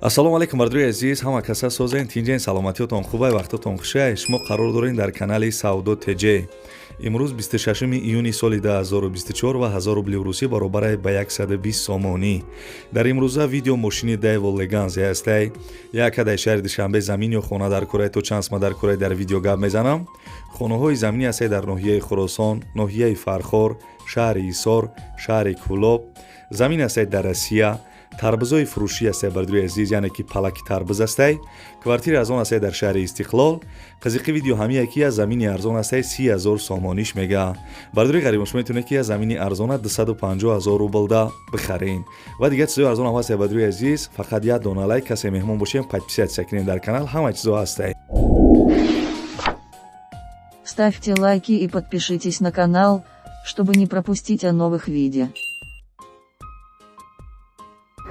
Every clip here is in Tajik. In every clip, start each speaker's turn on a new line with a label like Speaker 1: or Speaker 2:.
Speaker 1: ассалому алайкум бардуи азиз, ҳама каса созен тинҷаин саломатиётон хубай, вақтатон хушай. Шумо қарор дорем дар канали Савдо ТЖ. имрӯз 26 июни соли 2024 ва 1000 рубли русӣ баробар ба 120 сомонӣ. дар имрӯза видео мошини Daewoo Leganze ҳастай. Якадай шаҳри Душанбе замин ё хона дар кораи то чансма дар кораи дар видео гап мезанам. хонаҳои заминӣ ҳастай дар ноҳияи Хуросон, ноҳияи Фархор, шаҳри Исор, шаҳри Кӯлоб. замин ҳастай дар Россия. тарбузои фурӯшӣ ҳастай бардуи азиз, яъне ки палаки тарбуз ҳастай. квартира арзон ҳастай дар шаҳри Истиқлол. қизиқи видео ҳамия ки аз замини арзон ҳастай 30,000 сомониш мега. бардуи ғарибон шумо метавонед ки аз замини арзона 250,000 рублда бихарен. ва дигар чизои арзон ҳам ҳастай бардуи азиз. фақат як дона лайк, касе меҳмон бошем подписатсия кунед дар канал, ҳама чизо ҳастай.
Speaker 2: Ставьте лайки и подпишитесь на канал, чтобы не пропустить о новых видео.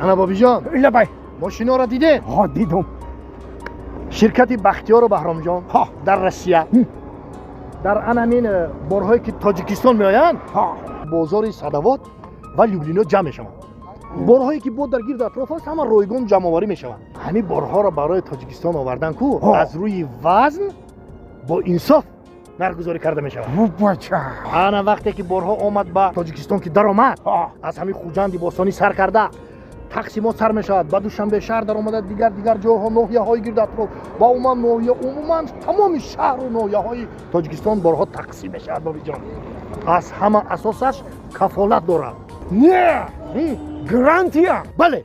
Speaker 3: Ана бобиҷон,
Speaker 4: لبای
Speaker 3: мошиноро дидед?
Speaker 4: ها دیدم
Speaker 3: Ширкати Бахтиёру Баҳромҷон дар Россия. Дар анамин борҳое ки Тоҷикистон меоянд,
Speaker 4: ها
Speaker 3: бозори Садовод ва Люблино ҷамъ мешаванд. борҳое ки бо дар гирду атроф аст, ҳама ройгон ҷамъоварӣ мешаванд. ҳамин борҳоро барои Тоҷикистон овардан ку аз рӯи вазн бо инсоф нархгузорӣ карда мешавад.
Speaker 4: بچه
Speaker 3: ана вақте ки борҳо омад ба Тоҷикистон ки даромад, аз ҳамин хуҷанди бостонӣ сар карда тақсимот сар мешавад, ба Душанбе шаҳр даромада, дигар ҷойҳо, ноҳияҳои гирду атроф ва умуман ноҳия, умуман тамоми шаҳру ноҳияҳои Тоҷикистон борҳо тақсим мешавад. бобиҷон, аз ҳама асосаш кафолат дорад.
Speaker 4: نه گرانتیا
Speaker 3: бале,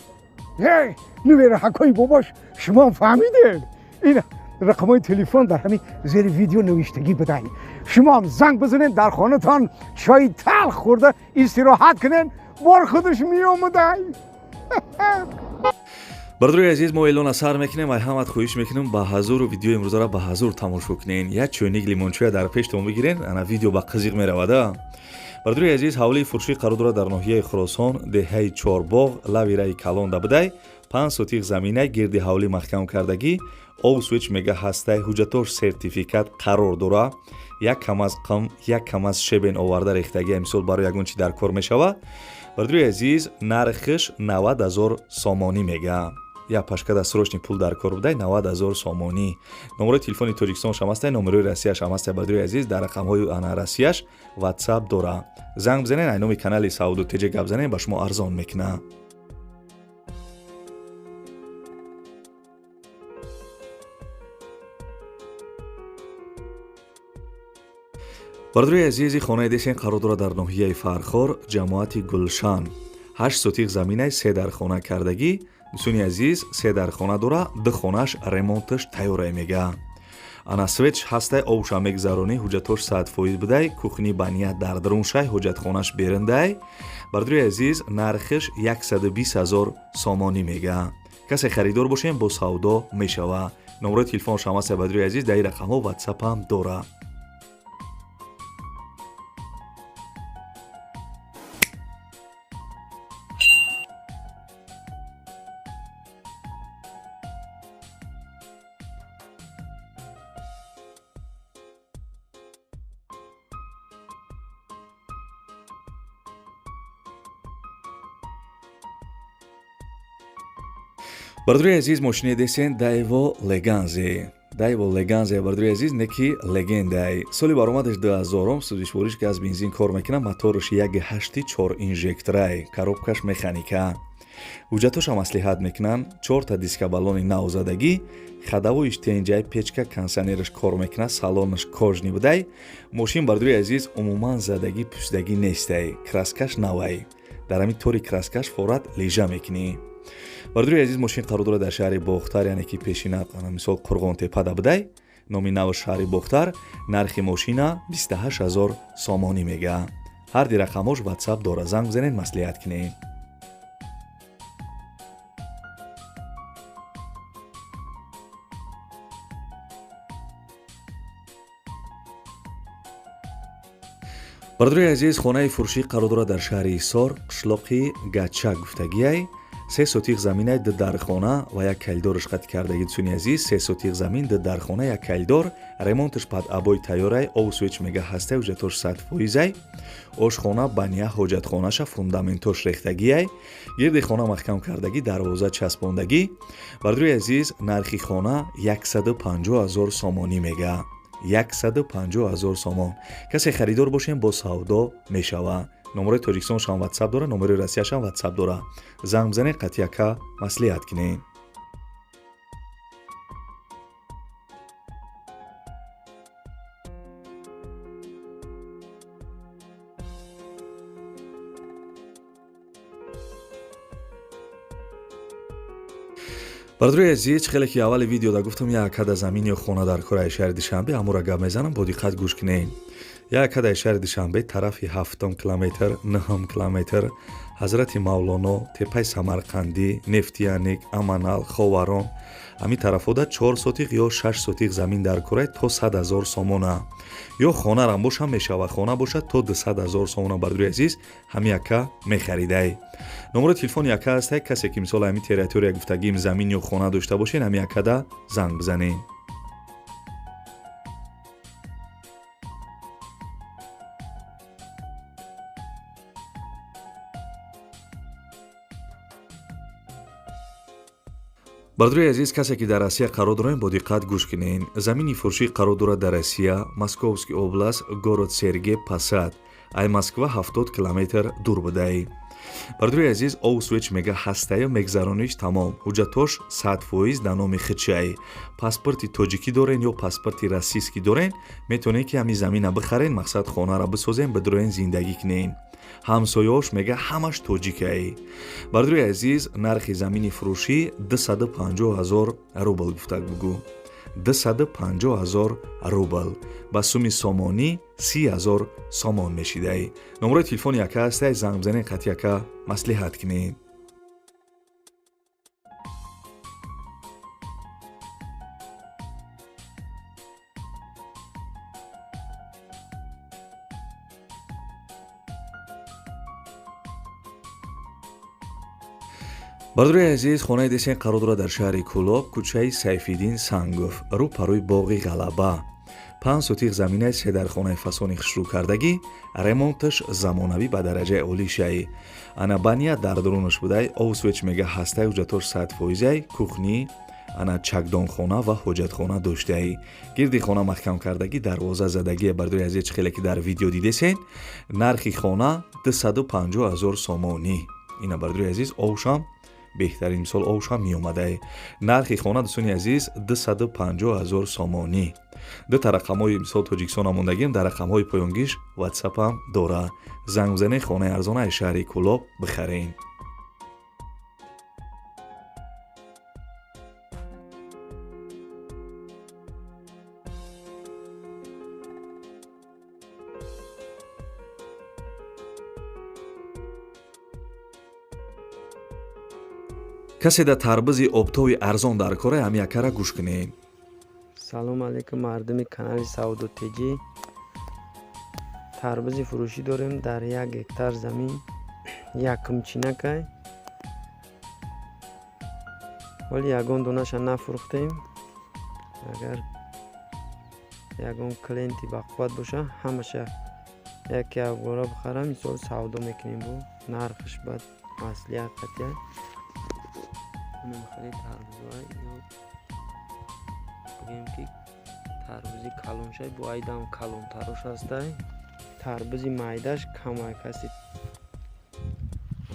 Speaker 4: هی نویر حکای باباش شما فهمیدین این رقمای تلفن در همین زیر ویدیو نوشتگی بدهید. شما هم زنگ بزنین، در خانه‌تان چای تلخ خورده استراحت کنین، بار خودش میآمده.
Speaker 1: бардуи азиз, мо эълона сар мекунем ва ҳамат хоҳиш мекунем ба ҳазуру видеои имрӯзаро ба ҳазур тамошо кунен. як чойник лимончоя дар пештон бигирен, ана видео ба қизиқ меравада. бардуи азиз, ҳавлии фурӯшӣ қарор дорад дар ноҳияи Хуросон, деҳаи Чорбоғ, лави раи Калон да будай 5 сотиқ замина гирди ҳавлӣ маҳкам кардагӣ, овсвич мега ҳастай, ҳуҷҷатош сертификат қарор дора. як кам аз қим, як кам аз шебен оварда рехтагӣ мисол барои ягон чи дар кор мешавад. бардуи азиз, нархиш 90,000 сомонӣ мега. як пашкада срочни пул дар кор будай 90,000 сомонӣ. номерои телефони Тоҷикистон шам ҳастай, номерои Россияш шам ҳастай. бардуи азиз, дар рақамҳои ана Россияш WhatsApp дора. занг бизанен, ай номи канали Савдо ТЖ гап занен, ба шумо арзон мекуна. бардуи азизи, хонаи десен қарор дорад дар ноҳияи Фархор, ҷамоати Гулшан. 8 сотиқ заминаи 3 дар хона кардагӣ. дӯстони азиз, 3 дар хона дора, 2 хонаш ремонташ тайёре мега. ана свеч ҳастай, овша мегзаронӣ, ҳуҷҷатош 100% будай, кухни баня дар друншай, ҳоҷатхонаш бериндай. бардуи азиз, нархиш 120,000 сомонӣ мега. касе харидор бошем бо савдо мешава. номерои телефон шам ҳастай бардуи азиз, дар ин рақамҳо WhatsApp ҳам дора. бардуи азиз, мошини десен Daewoo Leganze. Daewoo Leganze бардуи азиз, неки легендай. соли баромадаш 2000 сӯзишвориш газ бензин кор мекунад, мотораш 1.8 4 инжекторай, коробкаш механика. ҳуҷҷатошам маслиҳат мекунанд, 4 та диска баллони навзадагӣ, хадавои штенҷаи печка консонераш кор мекунад, салонаш кожни будай. мошин бардуи азиз, умуман задагӣ пӯстагӣ нестай, краскаш навай. дар ҳамин тори краскаш форат лижа мекунӣ. бардуи азиз, мошин қарор дорад дар шаҳри Бохтар, яъне ки пешина мисол Қурғонтепада будай. номи нави шаҳри Бохтар. нархи мошина 28,000 сомонӣ мега. ҳар ди рақамош WhatsApp дора, занг бизанед, маслиҳат кунед. бардуи азиз, хонаи фурӯшӣ қарор дорад дар шаҳри Исор, қишлоқи Гачак гуфтагиай. 3 сотиқ заминаи дархона ва як калидораш қатъ кардаги дӯстони азиз 3 сотиқ замин дархона як калидор ремонташ пад абои тайёрай овсвеч мега ҳастай уҷатош 100%ай ошхона баня ҳоҷатхонаша фундаментош рехтагиай гирди хона маҳкам кардаги дарвоза часпондагӣ бардуи азиз нархи хона 150 000 сомонӣ мега 150 000 сомон касе харидор бошем бо савдо мешава номери тоҷикистоншам ватсап дора номери россияшам ватсап дора занг бизанед қатъяка маслиҳат кинед. бардуи азиз хеле ки аввали видеода гуфтам як када замин ё хона дар кораи шаҳри Душанбе амура гап мезанам бо диққат гӯш кинед. як кадаи шаҳри Душанбе тарафи 7 километр 9 километр ҳазрати мавлоно теппаи самарқандӣ нефтияник аманал ховарон ҳами тарафода 4 сотиқ ё 6 сотиқ замин дар кораи то 100 000 сомона ё хонарам бошам мешава хона бошад то 200 000 сомона бардуи азиз ҳами яка мехаридай номери телефони яка ҳастай касе ки мисол ҳами территория гуфтагим замин ё хона дошта бошен ҳами якада занг бизанед. бардуи азиз касе ки дар Россия қарор дорем бо диққат гӯш кинед замини фурӯшӣ қарор дорад дар Россия Московский област город Сергей Посад ай Москва 70 километр дур будай бардуи азиз овсвеч мега ҳастая мегзарониш тамом ҳуҷҷатош 100% дар номи хичай паспорти тоҷикӣ дорен ё паспорти российскӣ дорен метавонед ки ҳами замина бихарен мақсад хонара бисозен бидуроен зиндагӣ кинен ҳамсояош мега ҳамаш тоҷикай бардуи азиз нархи замини фурӯшӣ 250 000 рубл гуфтак бугӯ 250 000 рубл ба суми сомонӣ 30 000 сомон мешидай номери телефони яка ҳастай занг бизанед қатъяка маслиҳат кинед. бардуи азиз хонаи десен қарор дорад дар шаҳри Кӯлоб кӯчаи Сайфиддин Сангов рӯпарӯи боғи Ғалаба 5 сотиқ заминаи седархонаи фасони хушрӯкардагӣ ремонташ замонавӣ ба дараҷаи олишай ана баня дар дурунаш будай овсвеч мега ҳастай уҷатош 100%ай кухни ана чакдонхона ва ҳоҷатхона доштаи гирди хона маҳкам кардагӣ дарвоза задагӣ бардуи азиз хеле ки дар видео дидесен нархи хона 250 000 сомонӣ ина бардуи азиз овшам беҳтарин мисол овшам меомадай нархи хона дӯстони азиз 250 000 сомонӣ дута рақамҳои мисол тоҷикистона мондагим дар рақамҳои поёнгиш ватсапам дора занг бизанед хонаи арзонаи шаҳри Кӯлоб бихарен. касе дар тарбузи обтои арзон дар кора ҳами якара гӯш кинед.
Speaker 5: салом алейкум мардуми канали Сауду Теҷи тарбузи фурӯшӣ дорем дар 1 гектар замин якумчинакай вале ягон донаша нафурӯхтем агар ягон клиенти бақувват боша ҳамаша яке авгора бихарам мисол савдо мекунем бо нархаш бад маслиҳат қатъя نمیخواد تربوزای یا بگیم که تربوزی کلونشای با ایدام کلون تروش هستای تربوزی مایداش کمای کسی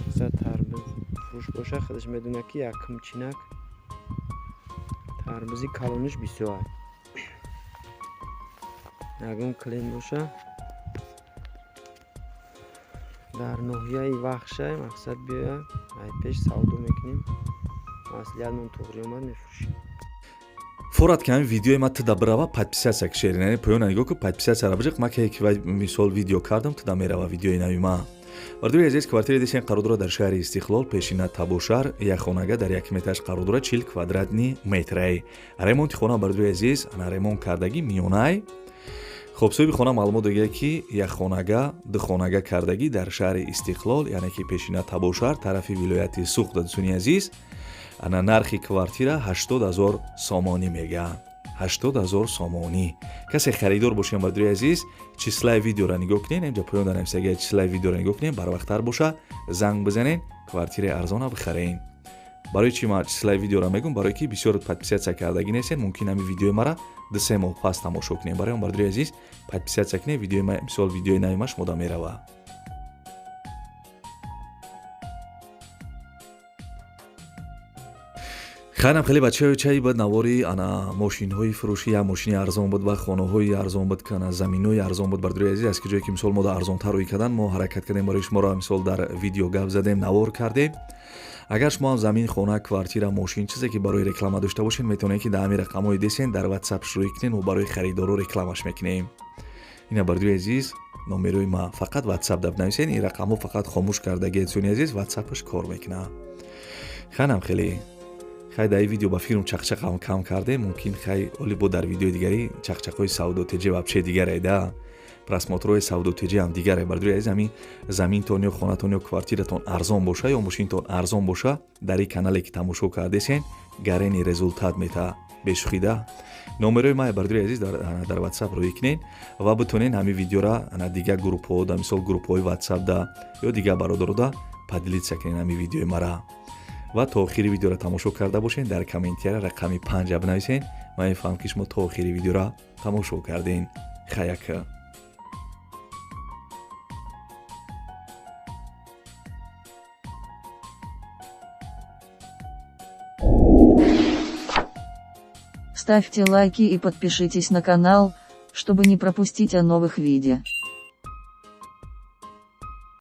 Speaker 5: مثلا تربوز فروش باشه خودش میدونه که یکم چینک تربوزی کلونش بسیار یکم کلین باشه در نوحیه وحشه مقصد بیا ای پیش سودو میکنیم маслиҳатмон туғри омад мефурӯшем.
Speaker 1: форат ки ҳамин видеои ман туда бирава подписатсия кишед яъне поёна нигоҳ ки подписатсияра бижиқ ман ки вай мисол видео кардам туда мерава видеои нави ма бардуи азиз квартираи десен қарор дорад дар шаҳри Истиқлол пешина Табошар як хонага дар 1 метраш қарор дорад 40 квадратни метрай ремонти хона бардуи азиз ана ремонт кардагӣ миёнай хуб соҳиби хона маълумот додааст ки як хонага духонага кардагӣ дар шаҳри Истиқлол, яъне ки пешина Табошар тарафи вилояти Суғд. дӯстони азиз, ана нархи квартира 80,000 сомонӣ мегӯянд. 80,000 сомонӣ. Касе харидор бошем бардуи азиз, числаи видеоро нигоҳ кунед, инҷа поён дар нависаги числаи видеоро нигоҳ кунед, барвақттар боша, занг бизанед, квартираи арзона бихаред. барои чӣ ман числаи видеоро мегӯям? Барои ки бисёр подписатсия кардагӣ нестед, мумкин ҳами видеои мара 2-3 моҳ пас тамошо кунед. Барои он бардуи азиз, подписатсия кунед, видеои ма мисол видеои нави ма шумода мерава. хайрам хеле бачаҳои чаи бад навори ана мошинҳои фурӯшӣ, як мошини арзон буд ва хонаҳои арзон буд, кана заминои арзон буд. Бардуи азиз, аз ки ҷое ки мисол мо дар арзонтар рӯй кардан, мо ҳаракат кардем барои шуморо мисол дар видео гап задем, навор кардем. агар шумо ҳам замин, хона, квартира, мошин чизе ки барои реклама дошта бошед, метавонед ки дар ҳамин рақамҳои десен дар WhatsApp шурӯъ кунед, мо барои харидоро рекламаш мекунем. ина бардуи азиз, номерои ма фақат WhatsApp даб нависед, ин рақамҳо фақат хомӯш кардагӣ дӯстони азиз, WhatsApp-аш кор мекунад. хайрам хеле хай дар ин видео ба фирм чақчақам кам кардем, мумкин хай оли бо дар видеои дигари чақчақҳои Саудо ТЖ вабче дигаре да. просмотрҳои Саудо ТЖ ҳам дигаре. Бардуи азиз, ҳамин заминтон ё хонатон ё квартиратон арзон боша ё мошинтон арзон боша, дар ин канале ки тамошо кардесен, гарени результат мета бешухида. номерои ма бардуи азиз дар WhatsApp рӯй кунед ва битонед ҳамин видеора дигар группҳо да, мисол группҳои WhatsApp да ё дигар бародаро да поделитсия кунед ҳамин видеои мара. ва то охири видеоро тамошо карда бошед, дар комментиара рақами 5 бинависед. ман мефаҳмам ки шумо то охири видеоро тамошо карден. хаяка.
Speaker 2: Ставьте лайки и подпишитесь на канал, чтобы не пропустить о новых видео.